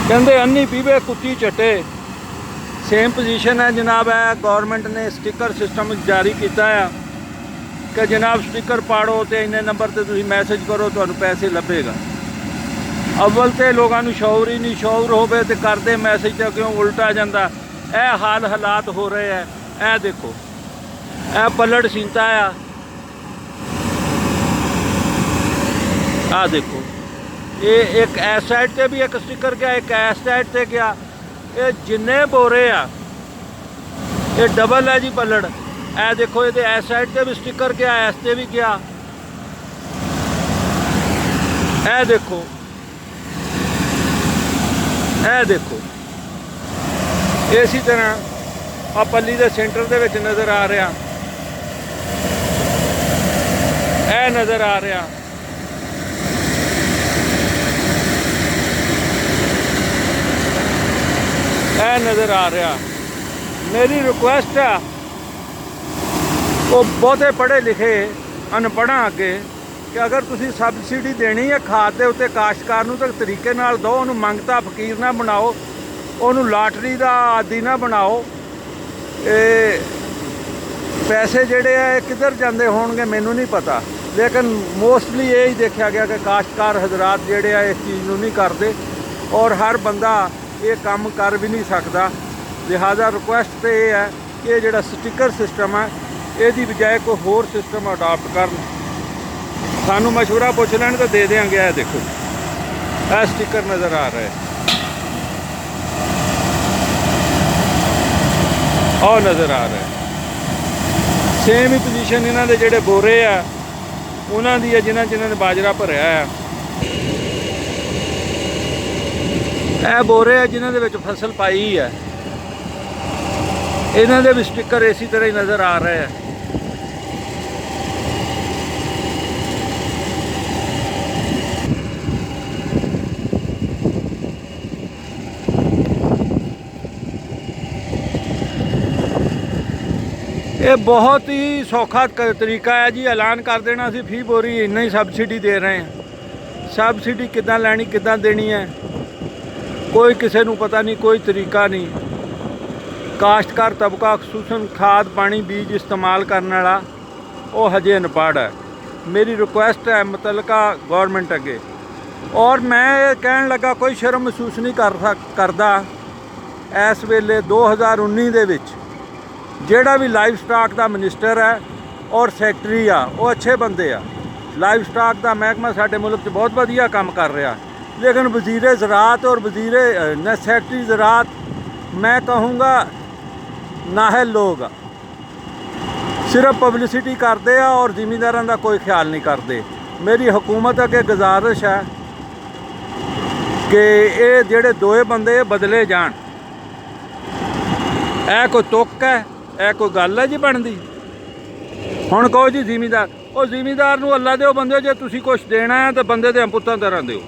कहते अन्नी पीवे कुत्ती चटे। सेम पोजीशन है जनाब। है गौरमेंट ने स्टिकर सिस्टम जारी किया है कि जनाब स्टिकर पाड़ो तो इन्ने नंबर से तुम मैसेज करो तो पैसे लभेगा। अव्वल तो लोगों को शौर ही नहीं, शौर होवे तो करते मैसेज तो क्यों उल्टा जाता। यह हालात हो रहे हैं। यह देखो यह पलट सींता आ देखो, ये एक इस साइड से भी एक स्टिकर गया, एक इस साइड से गया। ये जिन्ने बोरे आ ये डबल है जी पलट। ए देखो ये इस साइड से भी स्टिकर गया, इस से भी गया। ए देखो इसी तरह आ पल्ली के सेंटर के विच नज़र आ रहा, ए नज़र आ रहा। यह नज़र आ रहा। मेरी रिक्वेस्ट है वो बहुते पढ़े लिखे अनपढ़ा अगे कि अगर तुसी सबसिडी देनी है खाद के उत्ते काश्तकार नूं तो तरीके नाल दो, उन्होंने मंगता फकीर ना बनाओ, उन्होंने लाटरी का आदि ना बनाओ। पैसे जिहड़े आ किधर जाते होणगे मैनूं नहीं पता, लेकिन मोस्टली यही देखा गया कि काश्तकार हजरात जिहड़े आ इस चीज़ नूं नहीं करते और हर बंदा ये काम कर भी नहीं सकता। लिहाजा रिक्वेस्ट तो ये है कि जो स्टिकर सिस्टम है इसकी बजाय कोई होर सिस्टम अडॉप्ट कर, सानू मशवरा पुछ लैन तो दे देंगे। यह देखो यह स्टिकर नज़र आ रहा है और नज़र आ रहा है। सेम ही पोजीशन इन्हों के जोड़े बोरे आ उन्होंने है जिन्होंने ने बाजरा भरिया है। यह बोरे है जिन्हों के फसल पाई है, इन्हों के भी स्टिकर इसी तरह ही नज़र आ रहे हैं। ये बहुत ही सौखा तरीका है जी, ऐलान कर देना असी फी बोरी इन्ना ही सबसिडी दे रहे हैं। सबसिडी किद्दां लैनी किद्दां देनी है कोई किसी को पता नहीं, कोई तरीका नहीं। काश्तकार तबका खसूसन खाद पानी बीज इस्तेमाल करने वाला वो हजे अनपढ़ है। मेरी रिक्वेस्ट है मुतलका गौरमेंट अगे, और मैं ये कहन लगा कोई शर्म महसूस नहीं करता इस वेले 2019 दे विच जिहड़ा भी लाइव स्टाक का मिनिस्टर है और सैकटरी आ वो अच्छे बंदे आ। लाइव स्टाक का महकमा साडे मुल्क च बहुत वधिया काम कर रहा, लेकिन वजीरे ज़राअत और वजीरे सैकटरी ज़राअत मैं कहूँगा नाहल लोग सिर्फ पब्लिसिटी करते हैं और जिमींदारों का कोई ख्याल नहीं करते। मेरी हुकूमत अगे गुजारिश है कि ये जेड़े दोए बंदे बदले जान। ऐ कोई तुक है, ऐ कोई गल है जी बनती। हुण कहो जी जिमींदार, वो जिमींदार नूं अल्लाह दे बंदे जे तुसीं कुछ देना है तो बंदे दे पुत्तां तरह दिओ।